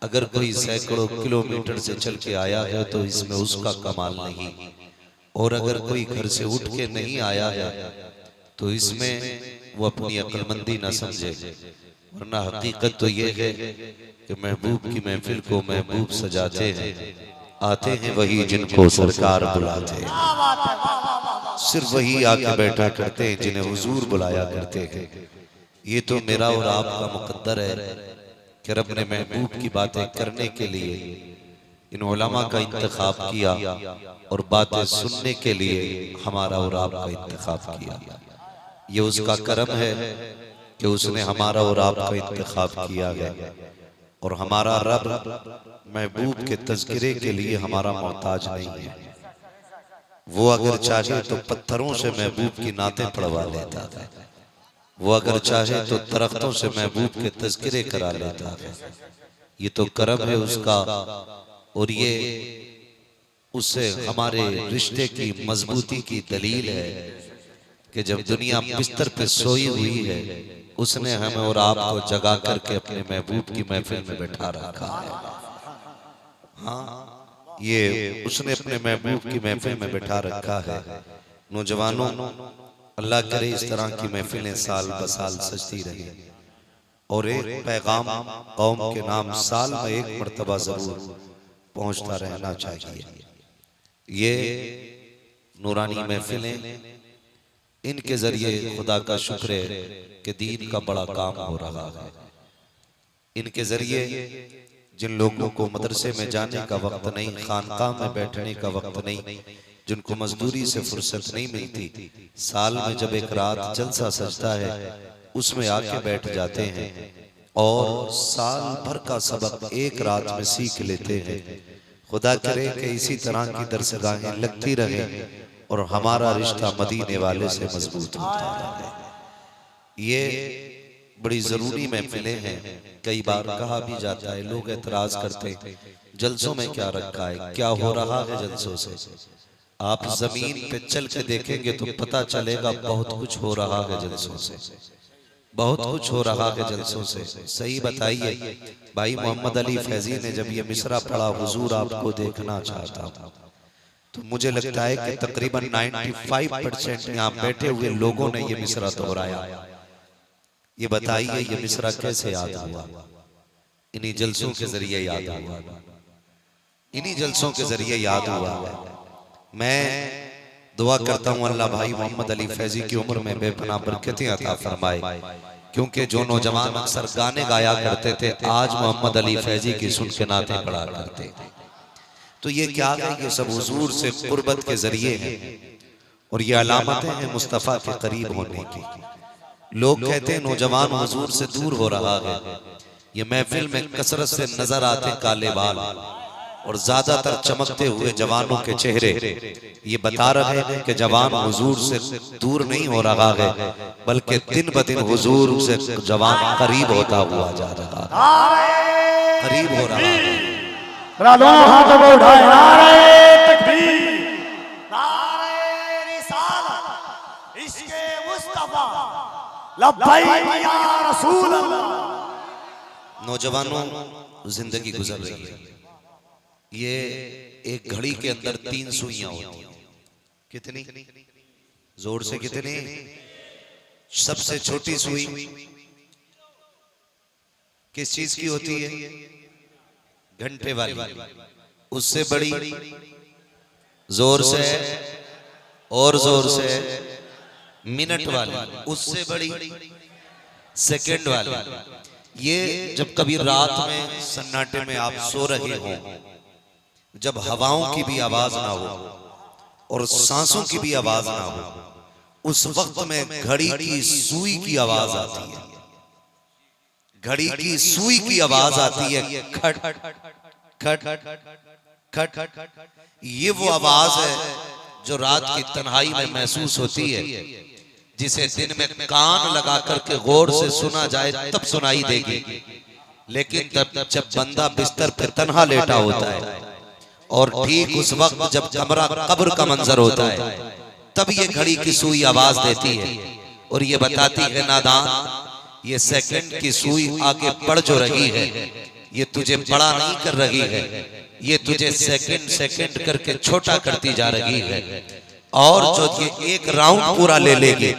अगर कोई सैकड़ों किलोमीटर से चल के आया है तो इसमें उसका कमाल नहीं, और अगर कोई घर से उठ के नहीं आया है तो इसमें वो अपनी अक्लमंदी ना समझे। वरना हकीकत तो ये है कि महबूब की महफिल को महबूब सजाते हैं, आते हैं वही जिनको सरकार बुलाते हैं। सिर्फ वही आके बैठा करते हैं जिन्हें हुजूर बुलाया करते हैं। ये तो मेरा और आपका मुकद्दर है कि रब ने महबूब की बातें करने के लिए इन उलमा का इंतखाब किया और बातें सुनने के लिए हमारा और आपका इंतखाब किया। ये उसका करम है कि उसने हमारा और आपका इंतखाब किया है। और हमारा रब महबूब के तज़किरे के लिए हमारा मोहताज नहीं है। वो अगर चाहे तो पत्थरों से महबूब की नातें पढ़वा लेता है, वो अगर चाहे तो दरख्तों से महबूब के तज़किरे करा लेता है। ये तो करम है उसका, और ये उससे हमारे रिश्ते की मजबूती की दलील है कि जब दुनिया बिस्तर पे सोई हुई है उसने हमें और आपको जगा करके अपने महबूब की महफिल में बैठा रखा है। हाँ, ये उसने अपने महबूब की महफिल में बैठा रखा है। नौजवानों, अल्लाह करे इस तरह की महफिलें साल ब साल सजती रही, और एक पैगाम कौम के नाम साल में एक मर्तबा जरूर पहुंचता रहना चाहिए। ये नूरानी महफिलें, इनके जरिए खुदा का शुक्र है कि दीन का बड़ा काम हो रहा है। इनके जरिए जिन लोगों को मदरसे में जाने का वक्त नहीं, खानकाह में बैठने का वक्त नहीं, जिनको मजदूरी से फुर्सत नहीं मिलती, साल में जब एक रात जलसा सजता है उसमें आके बैठ जाते हैं और साल भर का सबक एक रात में सीख लेते हैं। खुदा करे कि इसी तरह की दरसगाहें लगती रहें और हमारा रिश्ता मदीने वाले से मजबूत होता रहे। ये बड़ी जरूरी महफिलें हैं। कई बार कहा भी जाता है, लोग एतराज करते हैं जलसों में क्या रखा है, क्या हो रहा है जलसों से। आप जमीन पे चल के देखेंगे तो पता चलेगा बहुत कुछ हो रहा है जलसों से, बहुत कुछ हो रहा है जलसों से। सही बताइए, भाई मोहम्मद अली फैजी ने जब ये मिसरा पढ़ा, हुजूर आपको देखना चाहता हूं, तो मुझे लगता है कि तकरीबन 95% यहाँ बैठे हुए लोगों ने ये मिसरा दोहराया। ये बताइए ये मिसरा कैसे याद हुआ? इन्हीं जलसों के जरिए याद हुआ, इन्हीं जलसों के जरिए याद हुआ। मैं दुआ करता हूँ अल्लाह भाई मोहम्मद अली फैजी की उम्र में बेपनाह बरकतें अता फरमाए, क्योंकि जो नौजवान अक्सर गाने गाया करते थे आज मोहम्मद अली फैजी की सुन के नाते पढ़ा करते थे। तो ये क्या है? ये सब हुजूर से कुर्बत के जरिए है और ये अलामतें हैं मुस्तफ़ा के करीब होने की। लोग कहते हैं नौजवान हुजूर से दूर हो रहा है। ये महफिल में कसरत से नजर आते काले बाल और ज्यादातर चमकते हुए जवानों के चेहरे ये बता रहे हैं कि जवान हुजूर से दूर नहीं हो रहा है, बल्कि दिन ब दिन हुजूर से जवान करीब होता हुआ जा रहा है, करीब हो रहा है। नौजवानों, जिंदगी गुजर रही है। ये एक घड़ी के अंदर 3 सुइयां होती हैं। कितनी? जोर से कितनी? सबसे छोटी सुई किस चीज की होती है? घंटे वाली। उससे बड़ी जोर से और जोर से मिनट वाली। उससे बड़ी सेकंड वाली। ये जब कभी रात में सन्नाटे में आप सो रहे हो, जब हवाओं की भी आवाज ना हो और सांसों की भी आवाज ना हो, उस वक्त में घड़ी की सुई की आवाज आती है। घड़ी की सुई की आवाज आती है, खट खट खट खट। ये वो आवाज है जो रात की तन्हाई में महसूस होती है, जिसे दिन में कान लगा करके गौर से सुना जाए तब सुनाई देगी, लेकिन तब जब बंदा बिस्तर पर तन्हा लेटा होता है और ठीक उस वक्त जब कमरा कब्र का मंजर होता है, तब ये घड़ी की सुई आवाज देती है और ये बताती है नादान, ये सेकंड की सुई आगे बढ़ जो रही है, ये तुझे बड़ा नहीं कर रही है, ये तुझे सेकंड सेकंड करके छोटा करती जा रही है। और जो ये एक राउंड पूरा ले लेगी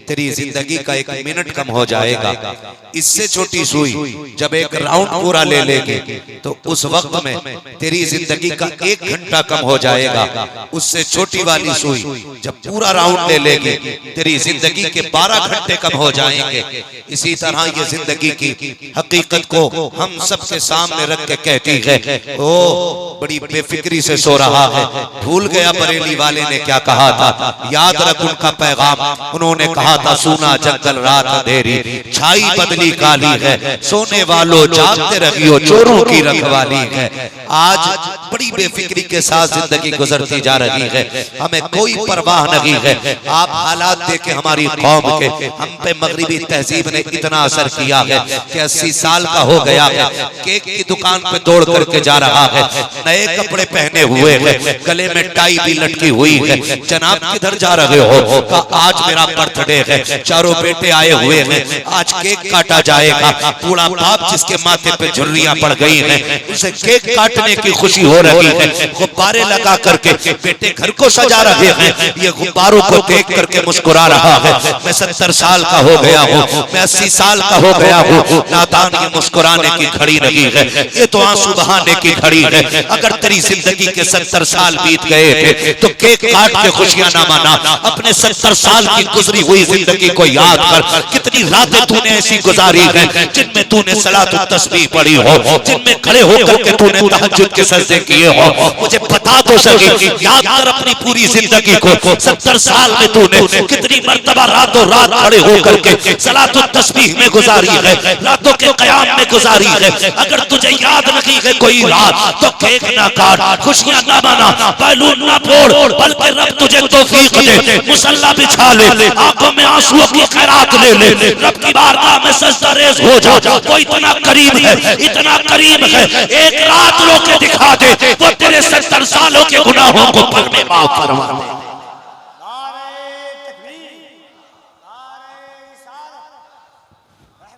तेरी जिंदगी का 1 मिनट कम हो जाएगा। इससे छोटी सुई जब एक राउंड पूरा ले लेगी तो उस वक्त में तेरी जिंदगी का 1 घंटा कम हो जाएगा। उससे छोटी वाली सुई जब पूरा राउंड ले लेगी तेरी जिंदगी के 12 घंटे कम हो जाएंगे। इसी तरह ये जिंदगी की हकीकत को हम सबके सामने रख के कहती है, ओ बड़ी बेफिक्री से सो रहा है, भूल गया बरेली वाले ने क्या कहा था। याद रख उनका पैगाम, उन्होंने कहा था सूना जंगल रात अंधेरी, छाई बदली काली है, सोने वालों जागते रहियो चोरों की रखवाली है। आज बड़ी बेफिक्री के साथ जिंदगी गुजरती जा रही है, हमें कोई परवाह नहीं है। आप हालात देखे हमारी कौम के, हम पे मगरिबी तहजीब ने इतना असर किया है कि 80 साल का हो गया है, केक की दुकान पे दौड़ करके जा रहा है, नए कपड़े पहने हुए है, गले में टाई भी लटकी हुई है। जनाब किधर जा रहे हो? का आज मेरा बर्थडे है, चारों बेटे आए हुए हैं, आज केक काटा जाएगा। बूढ़ा बाप जिसके माथे पे झुर्रियां पड़ गई हैं, उसे केक काटने की खुशी हो रही है। गुब्बारे लगा करके बेटे घर को सजा रहे हैं, ये गुब्बारों को देख करके मुस्कुरा रहा है। मैं 70 साल का हो गया हूँ, मैं 80 साल का हो गया हूँ। नादान ये मुस्कुराने की घड़ी नहीं है, ये तो आंसू बहाने की घड़ी है। अगर तेरी जिंदगी के 70 साल बीत गए थे तो केक काट के खुशियां ना मना, अपने 70 साल की गुजरी हुई जिंदगी को याद कर। कितनी रातें तूने ऐसी गुजारी है जिनमें तूने सलात और तस्बीह पढ़ी हो, जिनमें खड़े होकर के तूने तहज्जुद के सजदे किए हो। मुझे बता तो सके, याद कर अपनी पूरी जिंदगी को। 70 साल में तूने कितनी मर्तबा रातों रात खड़े होकर के सलात और तस्बीह में गुजारी है, रातों के क़याम में गुजारी है। अगर तुझे याद नहीं है कोई रात तो केक ना काट, खुशियां ना मना, बैलून ना फोड़, बल्कि रब तुझे तौफीक दे, मुसल्ला बिछा ले, आंखों में आंसुओं की खैरात ले ले, रब की बारगाह में सजदा रेज़ हो जा। वो इतना करीब है, इतना करीब है, एक रात रो के दिखा दे, वो तेरे 70 सालों के गुनाहों को पल में माफ करवा दे।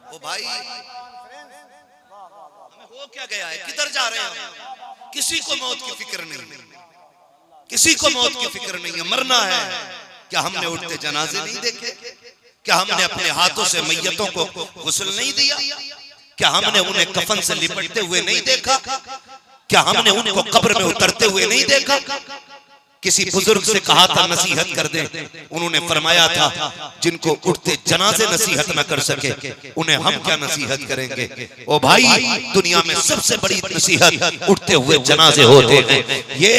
ओ भाई, हमें हो क्या गया है, किधर जा रहे हैं? किसी को मौत की फिक्र नहीं, किसी को मौत की फिक्र नहीं है, मरना है। क्या हमने उठते जनाजे नहीं देखे? क्या हमने अपने हाथों से मैयतों को गुस्ल नहीं दिया? क्या हमने उन्हें कफन से लिपटते हुए नहीं देखा? क्या हमने उनको कब्र में उतरते हुए नहीं देखा? किसी बुजुर्ग से कहा था नसीहत कर दे, उन्होंने फरमाया था जिनको उठते जनाजे नसीहत न कर सके उन्हें हम क्या नसीहत करेंगे। ओ भाई, दुनिया में सबसे बड़ी नसीहत उठते हुए जनाजे होते हैं। ये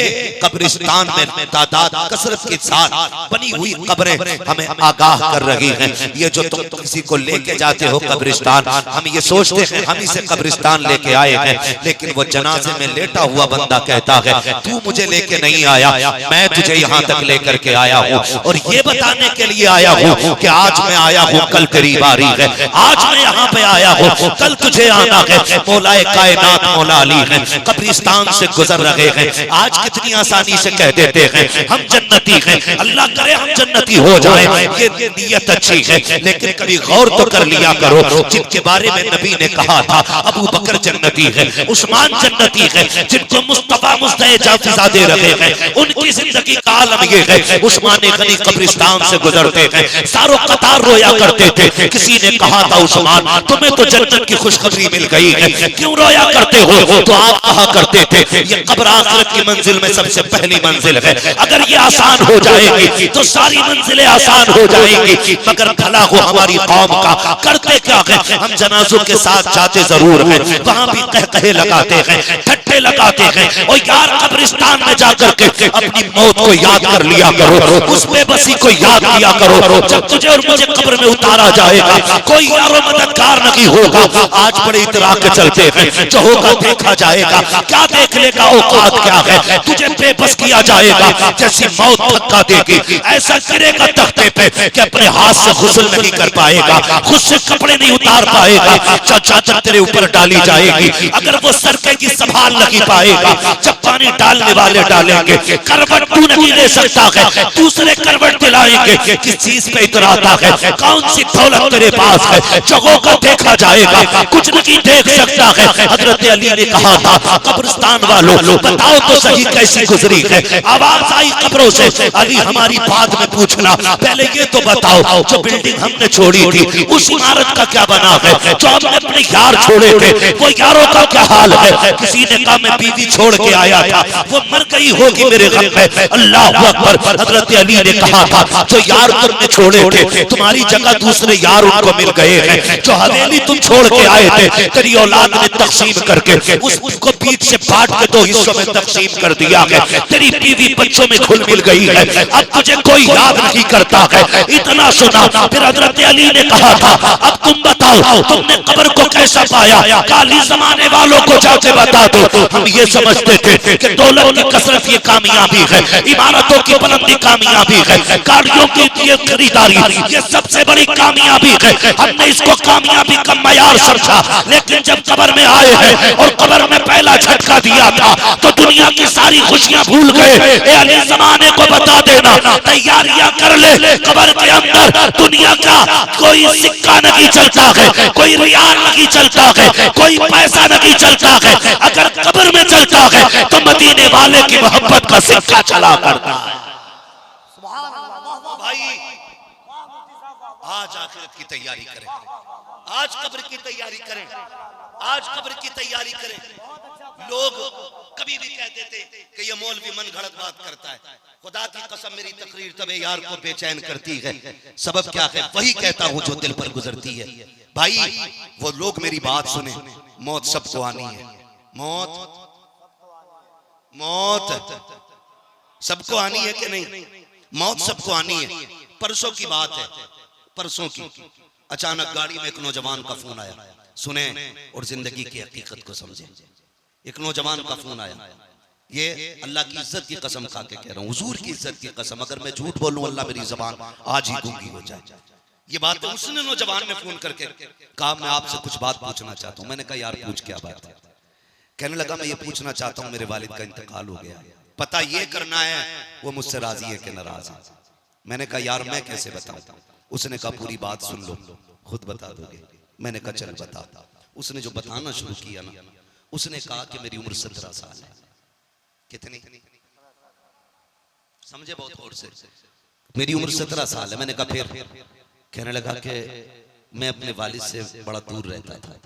कब्रिस्तान में तादाद कसरत के साथ बनी हुई कब्रें हमें आगाह कर रही हैं। ये जो तुम किसी को लेके जाते हो कब्रिस्तान, हम ये सोचते हैं हम इसे कब्रिस्तान लेके आए हैं, लेकिन वो जनाजे में लेटा हुआ बंदा कहता है तू मुझे लेके नहीं आया, मैं तुझे यहाँ तक लेकर के आया हूँ और ये बताने के लिए आया हूँ कि आज मैं आया हूँ, कल तेरी बारी है। आज मैं यहाँ पे आया हूँ, कल तुझे आना है। मौलाए कायनात मौला अली हैं, कब्रिस्तान से गुजर रहे हैं। आज कितनी आसानी से कह देते हैं हम जन्नती हैं, अल्लाह करे हम जन्नती हो जाए, ये नीयत अच्छी है। लेकिन कभी गौर तो कर लिया करो, जिनके बारे में नबी ने कहा था अबू बकर जन्नती है, उस्मान जन्नती है, जिनको मुस्तफा मुस्तफा जाफिजा दे रहे हैं, उनकी जिंदगी का आलम ये है। उस्मान गनी कब्रिस्तान से गुजरते हैं, सारों कतार रोया करते थे। किसी ने कहा था उस्मान तुम्हें तो जन्नत की खुशखबरी मिल गई है, क्यों रोया करते हो? तो आप कहा करते थे ये कब्र आखिरत की मंजिल में सबसे पहली मंजिल है, अगर ये आसान हो जाएगी तो सारी मंजिलें आसान हो जाएंगी। मगर भला हो हमारी कौम का, करते क्या है, हम जनाजों के साथ जाते जरूर हैं, वहां भी कहकहे लगाते हैं, ठट्ठे लगाते हैं। और यार कब्रिस्तान में जाकर के अपनी मौत को याद कर लिया करो, उस बेबसी को याद किया करो। जब तुझे और मुझे कब्र में उतारा जाएगा कोई यारो मददगार नहीं होगा। आज बड़े इतरा के चलते हैं, जो होगा देखा जाएगा। क्या देखने का औकात क्या है? तुझे बेबस किया जाएगा, जैसी मौत धक्का देगी ऐसा गिरेगा तख्ते पे कि अपने हाथ से गुस्ल नहीं कर पाएगा, खुद से कपड़े नहीं उतार पाएगा। चादर तेरे ऊपर डाली जाएगी, अगर वो सरके की संभाल न नहीं पाएगा। जब पानी डालने वाले डालेंगे, करवट तू नहीं ले सकता है, दूसरे करवट दिलाएंगे। किस चीज पे इतराता है, कौन सी दौलत तेरे पास है, जगहों का देखा जाएगा, कुछ नहीं देख सकता है। हजरत अली ने कहा था, कब्रिस्तान वालों बताओ तो सही कैसी गुजरी है। आवाज आई कब्रों से, अली हमारी बात में पूछना, पहले ये तो बताओ जो बिल्डिंग हमने छोड़ी थी उस इमारत का क्या बना है, जो हमने अपने यार छोड़े थे वो यारों का क्या हाल है। किसी ने कहा मैं बीवी छोड़ के आया था, वो मर गई होगी मेरे घर में। अल्लाह अकबर। हजरत अली ने कहा था, जो यार तुमने छोड़े थे तुम्हारी जगह दूसरे यार उनको मिल गए हैं। जो हवेली तुम छोड़ के आए थे तेरी औलाद ने तकसीम करके उसको बीच से बांट के 2 हिस्सों में तकसीम कर दिया है। तेरी बीवी बच्चों में घुल मिल गई है, अब तुझे कोई याद नहीं करता है। इतना सुना, फिर हजरत अली ने कहा था, अब तुम बताओ तुमने कब्र को कैसा पाया, काली जमाने वालों को जाके बता दो। हम ये समझते थे कि दौलत की कसरत ये कामयाबी है, इमारतों की बुलंदी कामयाबी है, गाड़ियों की ये खरीदारी ये सबसे बड़ी कामयाबी है। हमने इसको कामयाबी का मयार समझा, लेकिन जब कब्र में आए हैं और कब्र में पहला झटका दिया था तो दुनिया की सारी खुशियां भूल गए। ए अली जमाने को बता देना, तैयारियां कर ले, कब्र के अंदर दुनिया का कोई सिक्का नहीं चलता है, कोई रियाल नहीं चलता है, कोई पैसा नहीं चलता है। अगर कब्र में चलता है तो मदीने वाले की मोहब्बत का सिक्का चला करता है। भाई आज आखिरत की तैयारी करें, आज कब्र की तैयारी करें, आज कब्र की तैयारी करें। लोग कभी भी कह देते कि ये मौलवी मन घड़त बात करता है। खुदा की कसम मेरी तकरीर तबे यार को बेचैन करती है। सबब क्या है, वही कहता हूं जो दिल पर गुजरती है। भाई वो लोग मेरी बात सुने, मौत सबको आनी है, मौत सबको आनी है कि नहीं, मौत सबको आनी है। परसों की बात है, परसों की अचानक गाड़ी में एक नौजवान का फोन आया, सुने और जिंदगी की हकीकत को समझे। एक नौजवान का फोन आया, ये अल्लाह की इज्जत की कसम खा के कह रहा हूँ, हुजूर की इज्जत की कसम, अगर मैं झूठ बोलूं अल्लाह मेरी जबान आज ही गूंगी हो जाए। ये बात उसने नौजवान ने फोन करके कहा, मैं आपसे कुछ बात पूछना चाहता हूँ। मैंने कहा यार पूछ, क्या बात है। कहने लगा मैं ये पूछना चाहता हूँ, मेरे वालिद का इंतकाल हो गया, पता ये करना है वो मुझसे राजी है कि नाराज है। मैंने कहा यार मैं कैसे बताऊं। उसने कहा पूरी बात सुन लो, खुद बता दोगे। मैंने कहा चल बता। उसने जो बताना शुरू किया ना, उसने कहा कि मेरी उम्र 17 साल है। कितनी समझे बहुत गौर से, मेरी उम्र 17 साल है। मैंने कहा फिर। कहने लगा कि मैं अपने वालिद से बड़ा दूर रहता था,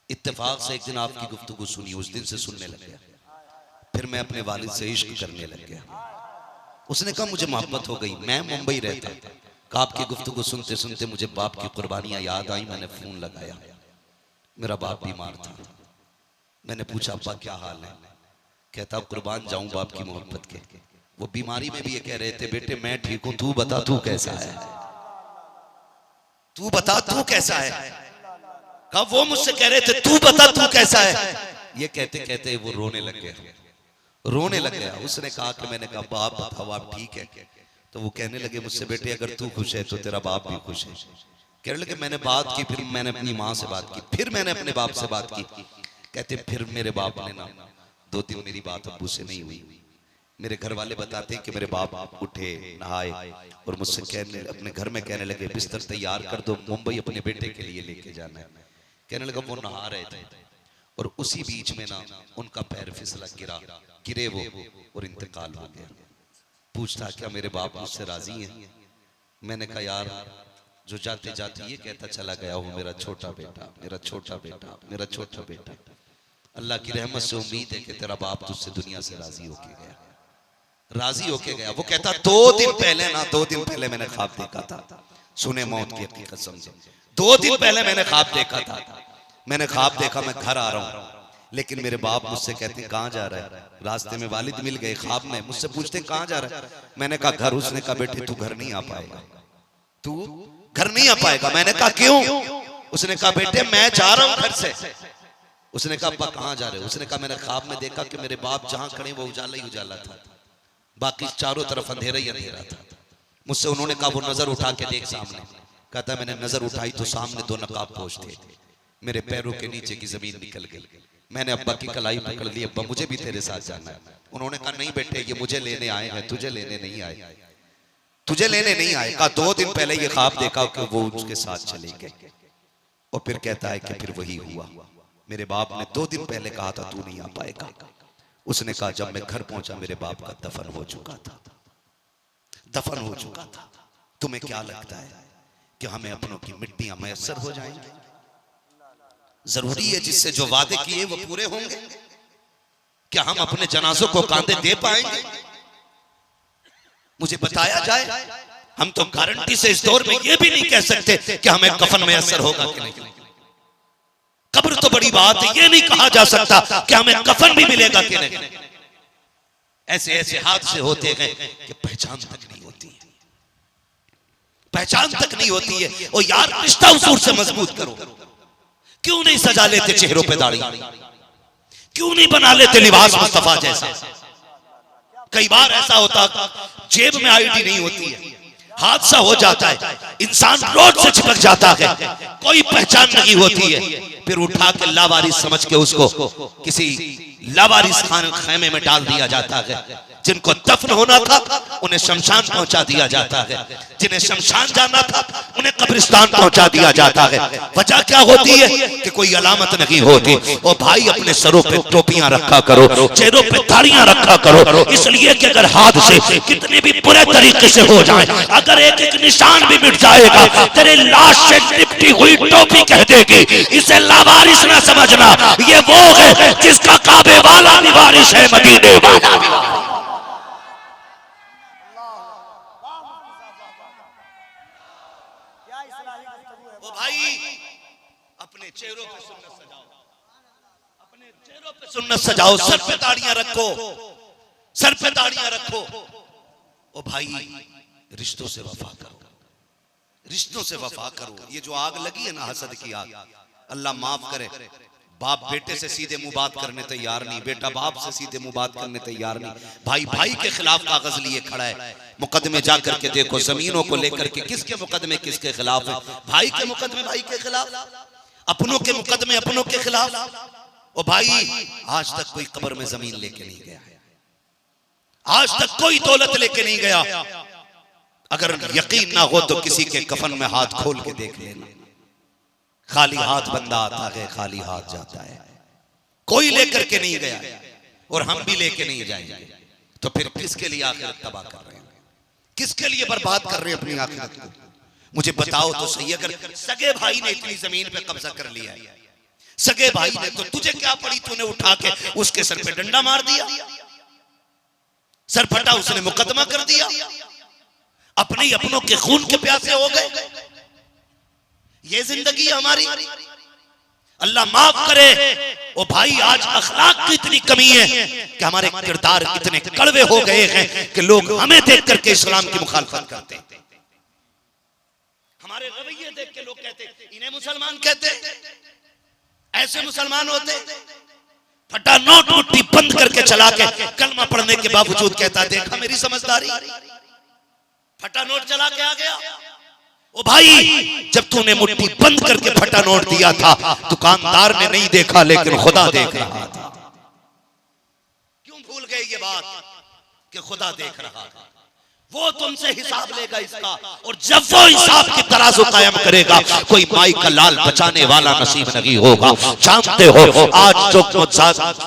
इत्तेफाक से एक दिन आपकी गुफ्तगू सुनी, उस दिन से सुनने लग गया, फिर मैं अपने वालिद से इश्क करने लग गया। उसने कहा मुझे मोहब्बत हो गई, मैं मुंबई रहता था, कहा आपकी गुफ्तगू सुनते सुनते मुझे बाप की कुर्बानियां याद आई, मैंने फोन लगाया, मेरा बाप बीमार था। मैंने पूछा अब्बा क्या हाल है। कहता कुर्बान जाऊं बाप की मोहब्बत के। वो बीमारी में भी ये कह रहे थे बेटे मैं ठीक हूं, तू बता तू कैसा है, तू बता तू कैसा है। कहा वो मुझसे कह रहे थे तू बता तू कैसा है। ये कहते कहते वो रोने लग गया, रोने लग गया। उसने कहा कि मैंने कहा बाप बताओ आप ठीक है। तो वो कहने लगे मुझसे बेटे अगर तू खुश है तो तेरा बाप भी खुश है। कहने लगे मैंने बात की, फिर मैंने अपनी माँ से बात की, फिर मैंने अपने बाप से बात की। कहते फिर मेरे बाप ने ना 2 दिन मेरी बात अब्बू से नहीं हुई। मेरे घर वाले बताते कि मेरे बाप उठे नहाए और मुझसे कहने अपने घर में कहने लगे बिस्तर तैयार कर दो, मुंबई अपने बेटे के लिए लेके जाना है। कहने लगा वो नहा रहे थे और उसी बीच में ना उनका पैर फिसला गिरे वो और इंतकाल हो गया। पूछता क्या मेरे बाप मुझसे राजी हैं। मैंने कहा यार जो जाते जाते ये कहता चला गया हूँ मेरा छोटा बेटा, मेरा छोटा बेटा, मेरा छोटा बेटा, अल्लाह की रहमत से उम्मीद है कि तेरा बाप तुझसे दुनिया से राजी होके गया, राजी होके गया। वो कहता 2 दिन पहले ना 2 दिन पहले मैंने ख्वाब देखा था, सुने मौत की हकीकत समझे। 2 दिन पहले मैंने ख्वाब देखा था, मैंने ख्वाब देखा मैं घर आ रहा हूँ, लेकिन मेरे बाप मुझसे कहते हैं कहाँ जा रहा है। रास्ते में वालिद मिल गए ख्वाब में, मुझसे पूछते हैं कहाँ जा रहा है। मैंने कहा घर। उसने कहा बेटे तू घर नहीं आ पाएगा, तू घर नहीं आ पाएगा। मैंने कहा क्यों। उसने कहा बेटे मैं जा रहा हूँ घर से। उसने कहा अब्बा कहाँ जा रहे हो। उसने कहा मैंने ख्वाब में देखा कि मेरे बाप जहाँ खड़े वो उजाला ही उजाला था, बाकी चारों तरफ अंधेरा ही अंधेरा था। मुझसे उन्होंने कहा वो नजर उठा के देख सामने। कहता मैंने नजर उठाई तो सामने 2 नकाब पोश थे, मेरे पैरों के नीचे की जमीन निकल गई। मैंने अब्बा की कलाई पकड़ ली, अब्बा मुझे भी तेरे साथ जाना है। उन्होंने कहा नहीं बेटे, ये मुझे लेने आए हैं, तुझे लेने नहीं आए, तुझे लेने नहीं आए। कहा 2 दिन पहले ये ख्वाब देखा कि वो उसके साथ चले गए। और फिर कहता है कि फिर वही हुआ, मेरे बाप ने 2 दिन पहले कहा था तू नहीं आ पाएगा। उसने कहा जब मैं घर पहुंचा मेरे बाप का दफन हो चुका था, दफन हो चुका था। तुम्हें क्या लगता है कि हमें अपनों की मिट्टियां मैसर हो जाएंगी? जरूरी है जिससे जो वादे किए वो पूरे होंगे? क्या हम अपने जनाजों को कांधे दे पाएंगे? मुझे बताया जाए। हम तो गारंटी से इस दौर में ये भी नहीं कह सकते कि हमें कफन मैसर होगा कि नहीं। कब्र तो बड़ी बात है, ये नहीं कहा जा सकता कि हमें कफन भी मिलेगा कि नहीं। ऐसे ऐसे हादसे होते हैं कि पहचान तक नहीं होती है, पहचान तक नहीं होती है। और यार रिश्ता उसूल से मजबूत करो। क्यों नहीं सजा लेते चेहरों पे दाढ़ी? क्यों नहीं बना लेते लिबास मुस्तफा जैसा? कई बार ऐसा होता जेब में आईडी नहीं होती है, हादसा हो जाता है, इंसान रोड से चिपक जाता है, कोई पहचान नहीं होती है, फिर उठा के लावारिस समझ के उसको किसी लावारिस खैमे में डाल दिया जाता है। जिनको दफन होना था उन्हें शमशान पहुंचा दिया जाता है, जिन्हें शमशान जाना था उन्हें कब्रिस्तान पहुंचा दिया जाता है। वजह क्या होती है कि कोई अलामत नहीं होती। और भाई अपने सरों पे टोपियां रखा करो, चेहरों पे दाढ़ियां रखा करो, इसलिए कि अगर हादसे कितने भी बुरे तरीके से हो जाए, अगर एक एक निशान भी मिट जाएगा, तेरे लाश से लिपटी हुई टोपी कह देगी इसे लावारिस ना समझना, ये वो है जिसका काबे वाला भी वारिस है, मदीने वाला भी वारिस। भाई अपने चेहरों पे सुन्नत सजाओ, अपने चेहरों पे सुन्नत सजाओ, सर पे दाढ़ियां रखो, सर पे दाढ़ियां रखो। ओ भाई रिश्तों से वफा करो, रिश्तों से वफा करो। ये जो आग लगी है ना हसद की आग, अल्लाह माफ करे, बाप बेटे से सीधे मुंह बात करने तैयार नहीं, बेटा बाप से सीधे मुंह बात करने तैयार नहीं, भाई भाई के खिलाफ कागज लिए खड़ा है। मुकदमे जा करके देखो, जमीनों को लेकर के किसके मुकदमे किसके खिलाफ है? भाई के मुकदमे भाई के खिलाफ, अपनों के मुकदमे अपनों के खिलाफ। और भाई आज तक कोई कब्र में जमीन लेके नहीं गया, आज तक कोई दौलत लेके नहीं गया। अगर यकीन ना हो तो किसी के कफन में हाथ खोल के देख लेना, खाली हाथ बंदा आता है, खाली हाथ जाता है, कोई लेकर के नहीं गया और हम भी लेके नहीं जाएंगे। तो फिर किसके लिए आखिरत तबाह कर रहे हैं, किसके लिए बर्बाद कर रहे हैं अपनी आखिरत को? मुझे बताओ तो सही। अगर सगे भाई ने इतनी जमीन पे कब्जा कर लिया है, सगे भाई ने, तो तुझे क्या पड़ी? तूने उठा के उसके सर पे डंडा मार दिया, सर फटा, उसने मुकदमा कर दिया, अपने ही अपनों के खून के प्यासे हो गए। ये जिंदगी हमारी, अल्लाह माफ करे। ओ भाई आज अखलाक की इतनी कमी है कि हमारे किरदार इतने कड़वे हो गए हैं कि लोग हमें देख करके इस्लाम की मुखालफत करते हैं। हमारे रवैये देख के लोग कहते इन्हें मुसलमान कहते, ऐसे मुसलमान होते। फटा नोट मुट्ठी बंद करके चला के कलमा पढ़ने के बावजूद कहता देखा मेरी समझदारी, फटा नोट चला के आ गया। ओ भाई जब तूने मुट्ठी बंद करके फटा नोट दिया था, दुकानदार ने नहीं देखा लेकिन खुदा देख रहा था। क्यों भूल गए ये बात कि खुदा देख रहा था? वो तुमसे हिसाब लेगा इसका, और जब वो हिसाब की तराजू कायम करेगा कोई माई का लाल बचाने वाला नसीब नहीं होगा। जानते हो आज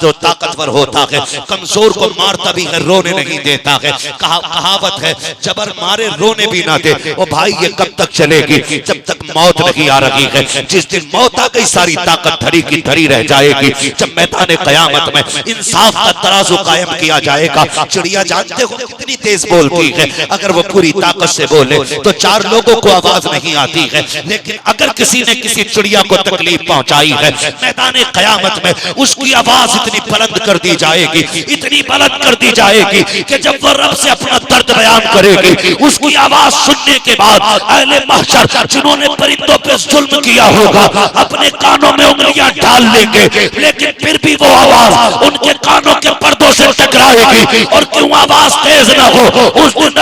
जो ताकतवर होता है कमजोर को मारता भी है, रोने नहीं देता है। कहावत है जबर मारे रोने भी ना दे। ओ भाई ये कब तक चलेगी? जब तक मौत नहीं आ रही है। जिस दिन मौत आ गई सारी ताकत धरी की धरी रह जाएगी। जब मैदान कयामत में इंसाफ का तराजू कायम किया जाएगा। चिड़िया जानते हो कितनी तेज बोलती है, अगर वो पूरी ताकत से बोले तो 4 लोगों को आवाज नहीं आती है, लेकिन अगर किसी ने किसी चिड़िया को तकलीफ पहुंचाई है मैदान कयामत में उसकी आवाज इतनी बुलंद कर दी जाएगी, इतनी बुलंद कर दी जाएगी कि जब वो रब से अपना दर्द बयान करेगी उसकी आवाज सुनने के बाद अहले महशर जिन्होंने परिंदों पे जुल्म किया होगा अपने कानों में उंगलियां डाल लेंगे, लेकिन फिर भी वो आवाज उनके कानों के पर्दों से टकराएगी। और क्यों आवाज तेज ना हो, उस दिन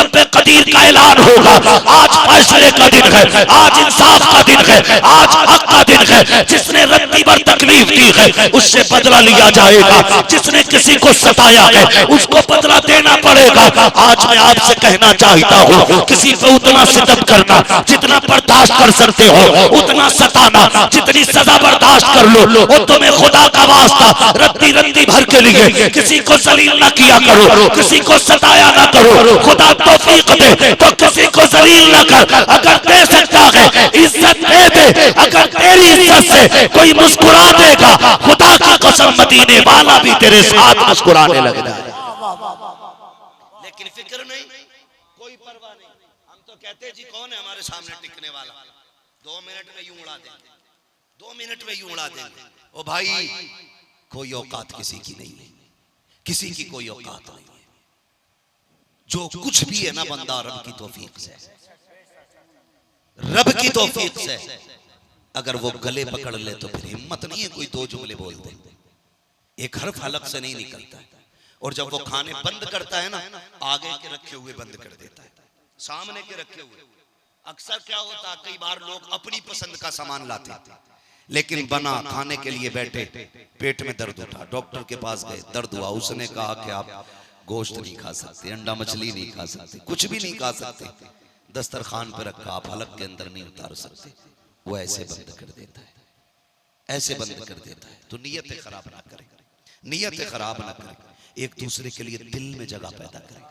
तकदीर का ऐलान होगा। आज फैसले का दिन है, आज इंसाफ का दिन है, आज हक का दिन है। जिसने रत्ती भर तकलीफ दी है उससे बदला लिया जाएगा। जिसने किसी को सताया है उसको बदला देना पड़ेगा। आज मैं आपसे कहना चाहता हूँ, किसी पे उतना सितम करना जितना बर्दाश्त कर सकते हो, उतना सताना जितनी सजा बर्दाश्त कर लो। और तुम्हें खुदा का वास्ता रत्ती रत्ती भर के लिए किसी को जलील ना किया करो, किसी को सताया ना करो। खुदा तौफीक दे तो किसी को जलील ना कर। अगर दे सकता है इज्जत दे दे। अगर तेरी इज्जत से कोई मुस्कुरा देगा, खुदा की कसम मदीने वाला भी तेरे साथ मुस्कुराने लग जाए। लेकिन फिक्र नहीं, कोई परवाह नहीं। हम तो कहते हैं जी कौन है हमारे सामने टिकने वाला, 2 मिनट में यूं उड़ा देंगे, 2 मिनट में यूं उड़ा देंगे। ओ भाई, कोई औकात किसी की नहीं है, किसी की कोई औकात नहीं है। जो कुछ भी है ना बंदा रब की तौफीक से, रब की तौफीक से। अगर वो गले पकड़ ले तो फिर हिम्मत नहीं है कोई 2 जुमले बोल दे, एक हर्फ हलक से नहीं निकलता। और जब वो खाने बंद करता है ना, आगे के रखे हुए बंद कर देता है, सामने के रखे हुए। अक्सर क्या होता, कई बार लोग अपनी पसंद का सामान लाते, लेकिन बना खाने के लिए बैठे, पेट में दर्द उठा, डॉक्टर के पास गए, दर्द हुआ, उसने कहा कि आप गोश्त नहीं खा सकते, अंडा मछली नहीं खा सकते, कुछ भी नहीं खा सकते। दस्तरखान पर रखा, आप हलक के अंदर नहीं उतार सकते। वो ऐसे बंद कर देता है, ऐसे बंद कर देता है। तो नीयतें खराब ना करें, नीयतें खराब ना करें। एक दूसरे के लिए दिल में जगह पैदा करें,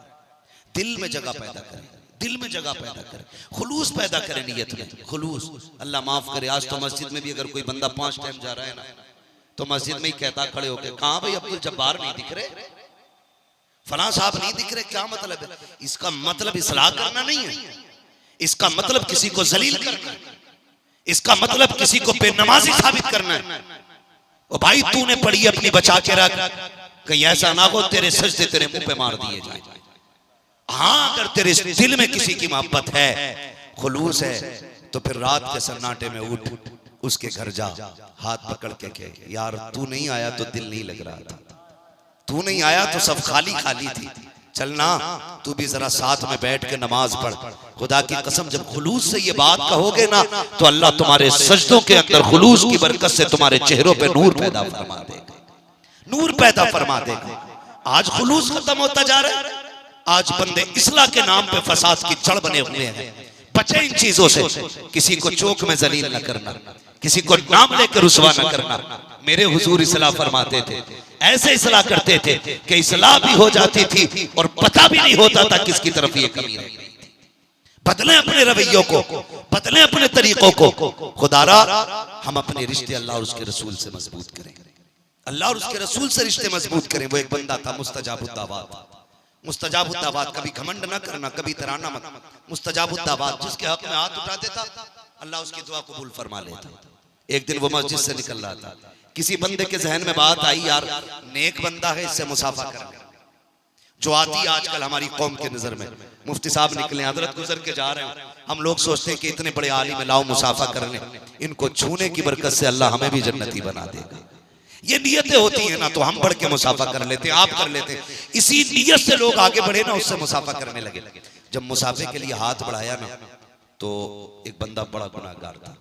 दिल में जगह पैदा करें, दिल में जगह पैदा करें, खुलूस पैदा करें नीयत में, खुलूस। अल्लाह माफ करे, आज तो मस्जिद में भी अगर कोई बंदा 5 टाइम जा रहा है ना, तो मस्जिद में ही कहता खड़े होके, कहां भाई अब्दुल जब्बार नहीं दिख रहे, फलां साहब नहीं दिख रहे, क्या मतलब है? इसका मतलब इस्लाह करना नहीं है, इसका मतलब किसी को जलील करना है, इसका मतलब किसी को बेनमाजी साबित करना है। ओ भाई, तूने पढ़ी अपनी बचा के रख, कहीं ऐसा ना हो तेरे सजदे तेरे मुंह पे मार दिए जाए। हाँ, अगर तेरे दिल में किसी की मोहब्बत है, खुलूस है, तो फिर रात के सन्नाटे में उठ, उसके घर जा, हाथ पकड़ के कह, यार तू नहीं आया तो दिल नहीं लग रहा था, तू नहीं आया तो सब खाली खाली थी, चलना तू भी जरा साथ में बैठ के नमाज पढ़। खुदा की कसम, जब खुलूस से ये बात कहोगे ना, तो अल्लाह तुम्हारे सजदों के अंदर खुलूस की बरकत से तुम्हारे चेहरों पे नूर पैदा फरमा देगा, नूर पैदा फरमा देगा। आज खुलूस खत्म होता जा रहा है। आज बंदे इस्लाह के नाम पे फसाद की जड़ बने हुए हैं। बचे इन चीजों से, किसी को चौक में जलील न करना, किसी को नाम लेकर रुसवा न करना। मेरे हुजूर इस्लाह फरमाते थे, ऐसे इस्लाह करते थे कि इस्लाह भी हो जाती थी और पता भी नहीं होता था किसकी तरफ ये कमी रही। बदलें अपने रवैयों को, बदलें अपने तरीकों को। खुदारा हम अपने रिश्ते अल्लाह और उसके रसूल से मजबूत करें, अल्लाह और उसके रसूल से रिश्ते मजबूत करें। वो एक बंदा था मुस्तजाबुद्दावात, मुस्तजाबुद्दावात, कभी घमंड ना करना, कभी तराना मत। मुस्तजाबुद्दावात, जिसके हक में हाथ उठा देता अल्लाह उसकी दुआ कबूल फरमा लेता। एक दिन वो मस्जिद से निकल रहा था, किसी बंदे के जहन में बात आई, यार नेक बंदा है, इससे मुसाफा करना। जो आती आजकल हमारी कौम के नजर में, मुफ्ती साहब निकले, हजरत गुजर के जा रहे हैं, हम लोग सोचते हैं कि इतने बड़े आलिम, लाओ मुसाफा कर लें, इनको छूने की बरकत से अल्लाह हमें भी जन्नती बना देगा। ये नियतें होती है ना, तो हम बढ़ के मुसाफा कर लेते हैं, आप कर लेते हैं। इसी नियत से लोग आगे बढ़े ना, उससे मुसाफा करने लगे। जब मुसाफे के लिए हाथ बढ़ाया ना, तो एक बंदा बड़ा गुनाहगार था,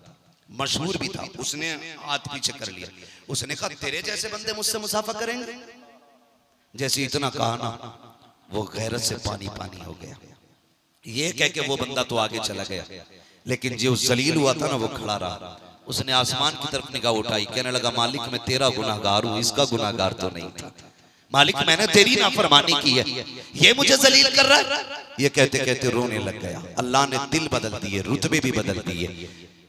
मशहूर भी था, उसने हाथ पीछे कर लिया। उसने कहा, तेरे जैसे बंदे मुझसे मुसाफा करेंगे? जैसे इतना कहा ना, वो गैरत से पानी पानी हो गया। ये कह के वो बंदा तो आगे चला गया, लेकिन जो जलील हुआ था ना, वो खड़ा रहा। उसने आसमान की तरफ निगाह उठाई, कहने लगा, मालिक मैं तेरा गुनाहगार हूं, इसका गुनाहगार तो नहीं था। मालिक मैंने तेरी नाफरमानी की है, ये मुझे जलील कर रहा है। ये कहते कहते रोने लग गया। अल्लाह ने दिल बदल दिए, रुतबे भी बदल दिए।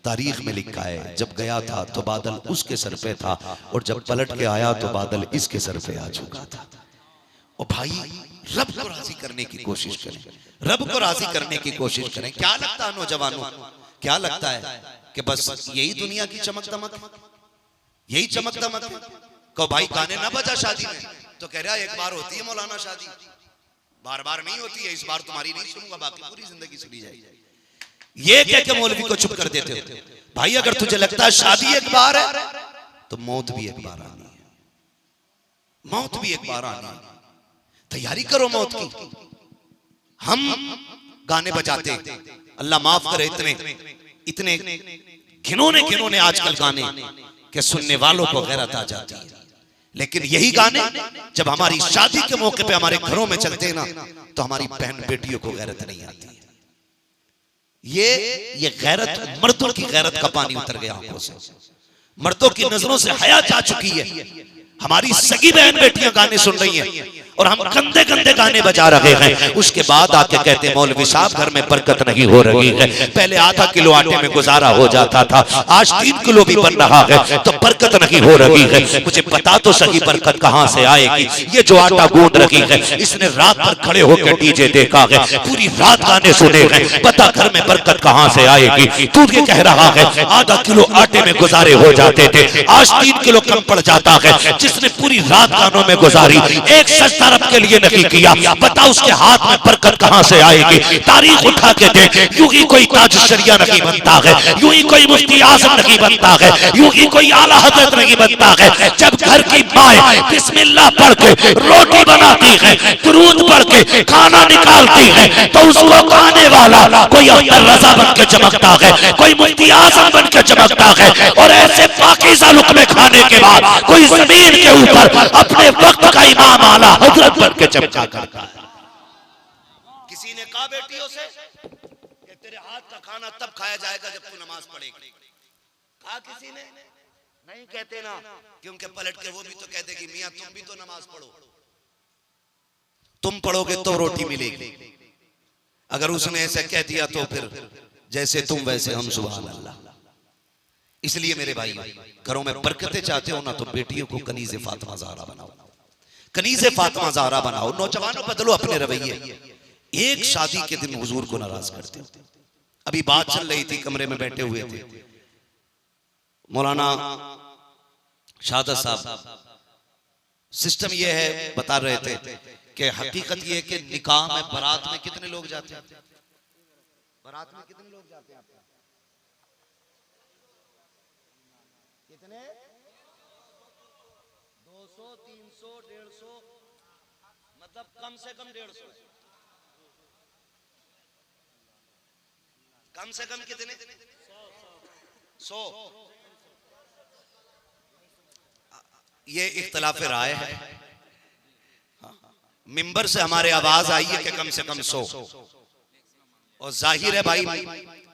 तारीख में लिखा है, जब गया था तो बादल उसके सर पे था, और जब पलट के आया तो बादल इसके सर पे आ चुका था। और भाई, रब को राजी करने की कोशिश करें, रब को राजी करने की कोशिश करें। क्या लगता है नौजवानों, क्या लगता है कि बस यही दुनिया की चमक दमक, यही चमक दमक? कहो भाई गाने ना बजा शादी में, तो कह रहा एक बार होती है मौलाना शादी, बार बार नहीं होती है, इस बार तुम्हारी नहीं सुनूंगा, बाकी पूरी जिंदगी सुनी जाएगी। ये कह के मौलवी को चुप कर देते हो। भाई अगर तुझे लगता है शादी एक बार है, तो मौत भी एक बार आनी है, मौत भी एक बार आनी है। तैयारी करो मौत की। हम गाने बजाते, अल्लाह माफ करे, इतने घिनौने आजकल गाने के सुनने वालों को गैरत आ जाती है। लेकिन यही गाने जब हमारी शादी के मौके पे हमारे घरों में चलते हैं ना, तो हमारी बहन बेटियों को गैरत नहीं आती है। ये गैरत, मर्दों की गैरत का पानी उतर गया आंखों से, मर्दों की नजरों से हया जा चुकी है। हमारी सगी बहन बेटियां गाने सुन रही हैं और हम गंदे गंदे गाने बजा रहे हैं। उसके बाद आके कहते हैं मौलवी साहब घर में बरकत नहीं हो रही है। पहले आधा किलो आटे में गुजारा हो जाता था, आज 3 किलो भी बन रहा है तो बरकत नहीं हो रही है। मुझे बता तो सही बरकत कहां से आएगी? ये जो आटा गूंद रही है, इसने रात भर खड़े होकर डीजे देखा है, पूरी रात गाने सुने हैं, बता घर में बरकत कहां से आएगी? तू ये कह रहा है आधा किलो आटे में गुजारे हो जाते थे, आज 3 किलो कम पड़ जाता है। जिसने पूरी रात गानों में गुजारी, एक सजदा रब के लिए नहीं किया, बता उसके हाथ में बरकत कहां से आएगी? तारीख उठा के देख, यूं ही कोई ताज शरिया नहीं बनता है, यूं ही कोई मुफ्ती आजम नहीं बनता है, यूं ही कोई आला हजरत नहीं बनता है। जब घर की माए बिस्मिल्लाह पढ़ के रोटी बनाती है, दुरूद पढ़ के खाना निकालती है, तो उसको खाने वाला कोई अब्दुल रज़ा बन के चमकता है, कोई मुफ्ती आजम बन के चमकता है। और ऐसे पाकीज़ा लुक़मे खाने के बाद कोई जमीन के ऊपर अपने वक्त का इमाम आला हजरत बन के चमका करता है। किसी ने कहा बेटियों से कि तेरे हाथ का खाना तब खाया जाएगा जब तू नमाज पढ़ेगी, कहा किसी ने? नहीं कहते ना, क्योंकि पलट के वो भी तो कहते कि मियां तुम भी तो नमाज पढ़ो, तुम पढ़ोगे तो रोटी मिलेगी। अगर उसने ऐसा कह दिया तो फिर जैसे तुम वैसे हम, सुभान अल्लाह। इसलिए मेरे भाई, घरों में बरकतें चाहते हो ना, तो बेटियों को कनीज़े फातिमा ज़हरा बनाओ, कनीज़े फातिमा ज़हरा बनाओ। नौजवानों बदलो अपने रवैये। एक शादी के दिन हुजूर को नाराज करते हो। अभी बात चल रही थी, कमरे में बैठे हुए थे मौलाना शाहादत साहब, सिस्टम ये है बता रहे थे कि हकीकत ये है कि निकाह में बारात में कितने लोग जाते हैं? बारात में कितने लोग जाते हैं? कितने? 200, 300, 150, मतलब कम से कम 150। कम से कम कितने? 100। ये इख्तिलाफ राय है। मिंबर से हमारे आवाज आई है कि कम से कम 100, और जाहिर है भाई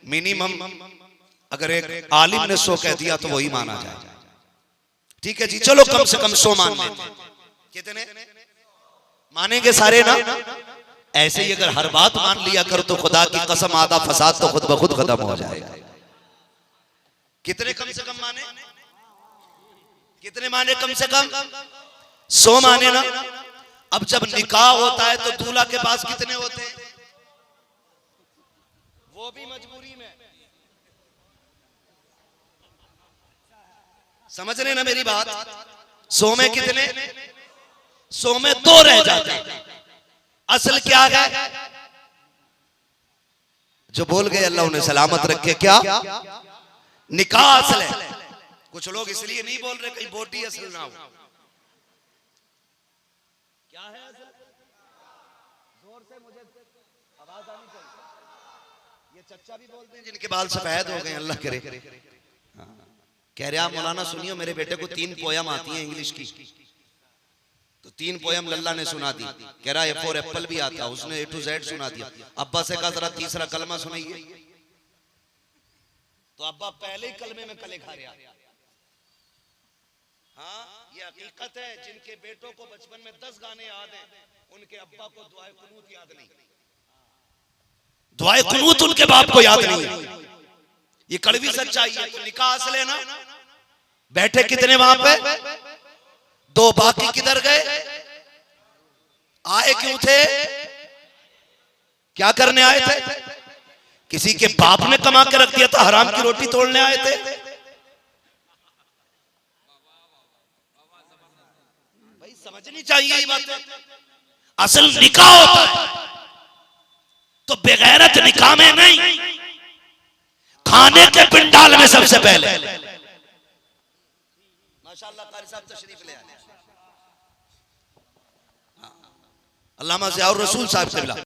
मिनिमम अगर एक आलिम ने 100 कह दिया तो वही माना जाए। ठीक है जी, चलो कम से कम 100 मान लेते हैं। कितने मानेंगे सारे ना? ऐसे ही अगर हर बात मान लिया करो तो खुदा की कसम आधा फसाद तो खुद ब खुद खत्म हो जाएगा। कितने कम से कम माने? कितने माने? कम से कम 100 माने ना। अब जब निकाह होता है तो दूल्हा के पास कितने होते हैं? वो भी मजबूरी में। समझ रहे ना मेरी बात? 100 में कितने? 100 में 2 रह जाते हैं। असल क्या है? जो बोल गए अल्लाह उन्हें सलामत रखे। क्या निकाह असल है? कुछ लोग इसलिए नहीं बोल रहे कहीं बोटी असल ना हो। क्या है असल? जोर से मुझे आवाज आनी चाहिए। ये चच्चा भी बोलते हैं जिनके बाल सफेद हो गए, अल्लाह करे। कह रहे मौलाना सुनियो, मेरे बेटे को 3 पोयम आती है इंग्लिश की, तो 3 पोयम लल्ला ने सुना दी। कह रहा A for एप्पल भी आता, उसने A to Z सुना दिया। अब्बा से कहा जरा तीसरा कलमा सुनाइए, तो अब्बा पहले ही कलमे में कले खा रहा। हाँ, ये हकीकत है। जिनके बेटों को बचपन में 10 गाने याद हैं, उनके अब्बा को दुआए कुनूत याद नहीं। दुआए कुनूत उनके बाप को याद नहीं है। ये कड़वी सच्चाई है। तो निकाह असल है ना। बैठे कितने वहां पे? 2, बाकी किधर गए? आए क्यों थे? क्या करने आए थे? किसी के बाप ने कमा के रख दिया था, हराम की रोटी तोड़ने आए थे। भाई समझनी चाहिए ये बात। असल निकाह होता है तो बेगैरत निकाह में नहीं, खाने के पिंडाल में सबसे पहले। माशाअल्लाह कारी साहब तशरीफ ले आए। अल्लामा ज़ियाउर रसूल साहब से मिला।